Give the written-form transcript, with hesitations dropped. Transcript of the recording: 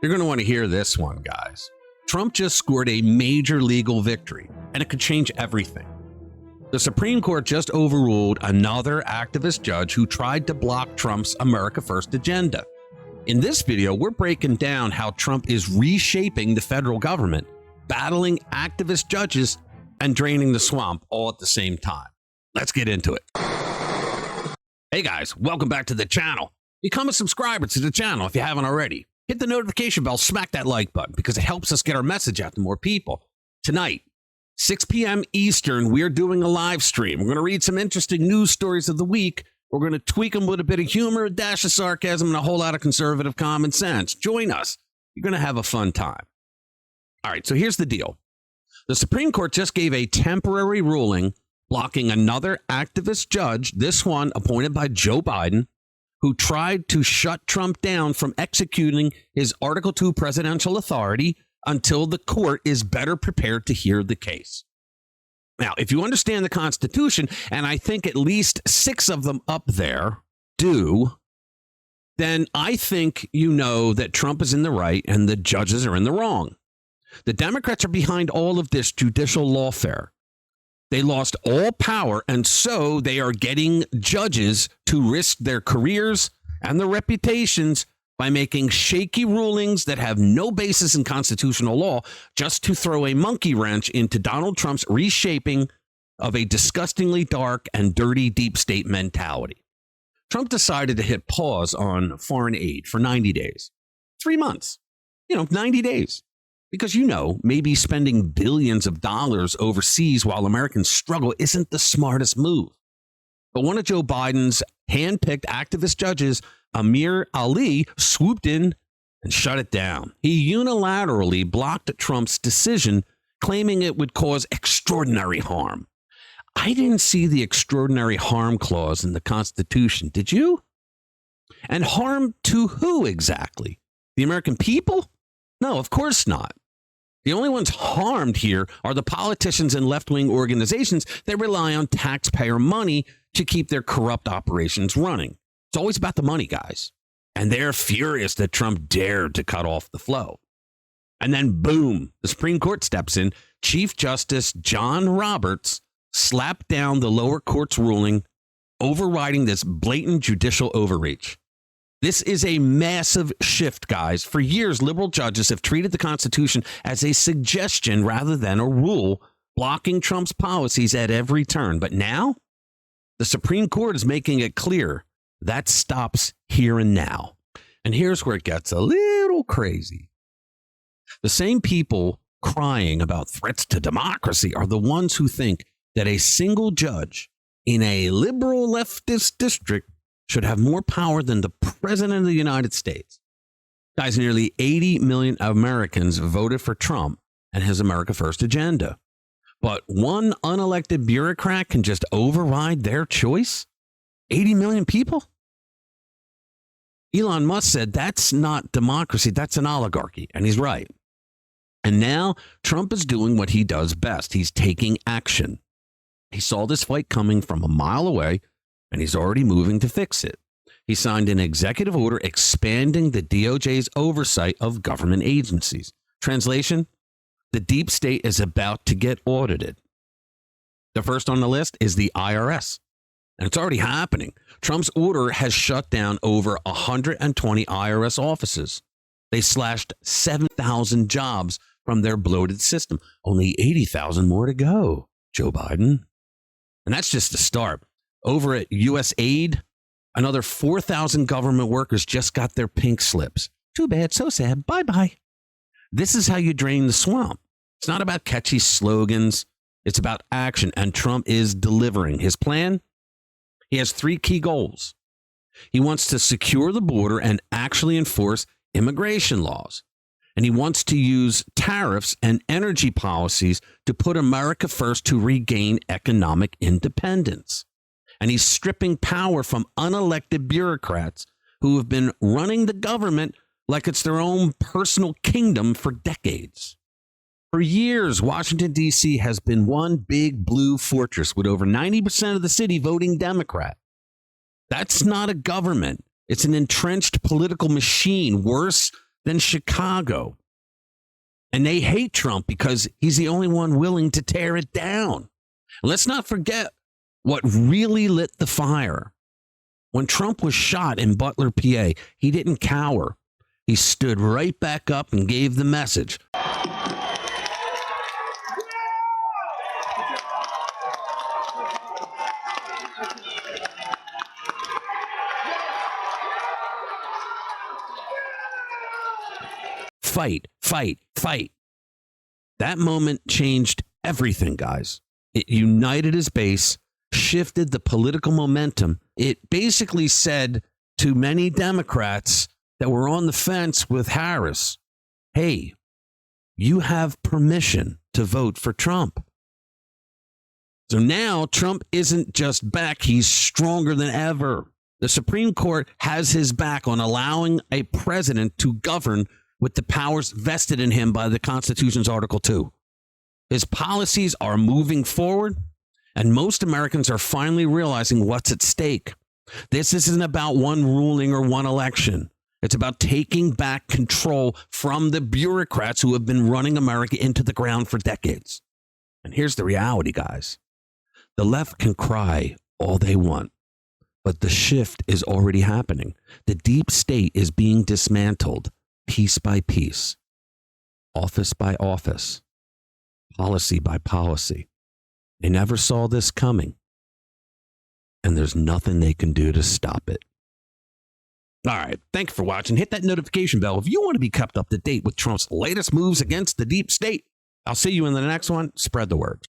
You're going to want to hear this one, guys. Trump just scored a major legal victory, and it could change everything. The Supreme Court just overruled another activist judge who tried to block Trump's America First agenda. In this video, we're breaking down how Trump is reshaping the federal government, battling activist judges, and draining the swamp all at the same time. Let's get into it. Hey guys, welcome back to the channel. Become a subscriber to the channel if you haven't already. Hit the notification bell, smack that like button because it helps us get our message out to more people. Tonight, 6 p.m. Eastern, we're doing a live stream. We're going to read some interesting news stories of the week. We're going to tweak them with a bit of humor, a dash of sarcasm, and a whole lot of conservative common sense. Join us. You're going to have a fun time. All right, so here's the deal. The Supreme Court just gave a temporary ruling blocking another activist judge, this one appointed by Joe Biden, who tried to shut Trump down from executing his Article 2 presidential authority until the court is better prepared to hear the case. Now, if you understand the Constitution, and I think at least 6 of them up there do, then I think you know that Trump is in the right and the judges are in the wrong. The Democrats are behind all of this judicial lawfare. They lost all power, and so they are getting judges to risk their careers and their reputations by making shaky rulings that have no basis in constitutional law just to throw a monkey wrench into Donald Trump's reshaping of a disgustingly dark and dirty deep state mentality. Trump decided to hit pause on foreign aid for 90 days. 3 months. 90 days. Because, maybe spending billions of dollars overseas while Americans struggle isn't the smartest move. But one of Joe Biden's hand-picked activist judges, Amir Ali, swooped in and shut it down. He unilaterally blocked Trump's decision, claiming it would cause extraordinary harm. I didn't see the extraordinary harm clause in the Constitution. Did you? And harm to who exactly? The American people? No, of course not. The only ones harmed here are the politicians and left-wing organizations that rely on taxpayer money to keep their corrupt operations running. It's always about the money, guys. And they're furious that Trump dared to cut off the flow. And then, boom, the Supreme Court steps in. Chief Justice John Roberts slapped down the lower court's ruling, overriding this blatant judicial overreach. This is a massive shift, guys. For years, liberal judges have treated the Constitution as a suggestion rather than a rule, blocking Trump's policies at every turn. But now, the Supreme Court is making it clear that stops here and now. And here's where it gets a little crazy. The same people crying about threats to democracy are the ones who think that a single judge in a liberal leftist district should have more power than the president of the United States. Guys, nearly 80 million Americans voted for Trump and his America First agenda. But one unelected bureaucrat can just override their choice? 80 million people? Elon Musk said that's not democracy, that's an oligarchy. And he's right. And now Trump is doing what he does best. He's taking action. He saw this fight coming from a mile away, and he's already moving to fix it. He signed an executive order expanding the DOJ's oversight of government agencies. Translation, the deep state is about to get audited. The first on the list is the IRS, and it's already happening. Trump's order has shut down over 120 IRS offices. They slashed 7,000 jobs from their bloated system. Only 80,000 more to go, Joe Biden. And that's just the start. Over at USAID, another 4,000 government workers just got their pink slips. Too bad, so sad. Bye-bye. This is how you drain the swamp. It's not about catchy slogans. It's about action, and Trump is delivering. His plan? He has 3 key goals. He wants to secure the border and actually enforce immigration laws. And he wants to use tariffs and energy policies to put America first to regain economic independence. And he's stripping power from unelected bureaucrats who have been running the government like it's their own personal kingdom for decades. For years, Washington, D.C. has been one big blue fortress with over 90% of the city voting Democrat. That's not a government. It's an entrenched political machine, worse then Chicago. And they hate Trump because he's the only one willing to tear it down. Let's not forget what really lit the fire. When Trump was shot in Butler, PA, he didn't cower. He stood right back up and gave the message. Fight, fight, fight. That moment changed everything, guys. It united his base, shifted the political momentum. It basically said to many Democrats that were on the fence with Harris, hey, you have permission to vote for Trump. So now Trump isn't just back, he's stronger than ever. The Supreme Court has his back on allowing a president to govern with the powers vested in him by the Constitution's Article 2. His policies are moving forward, and most Americans are finally realizing what's at stake. This isn't about one ruling or one election. It's about taking back control from the bureaucrats who have been running America into the ground for decades. And here's the reality, guys. The left can cry all they want, but the shift is already happening. The deep state is being dismantled piece by piece, office by office, policy by policy. They never saw this coming, and there's nothing they can do to stop it. All right, thank you for watching. Hit that notification bell if you want to be kept up to date with Trump's latest moves against the deep state. I'll see you in the next one. Spread the word.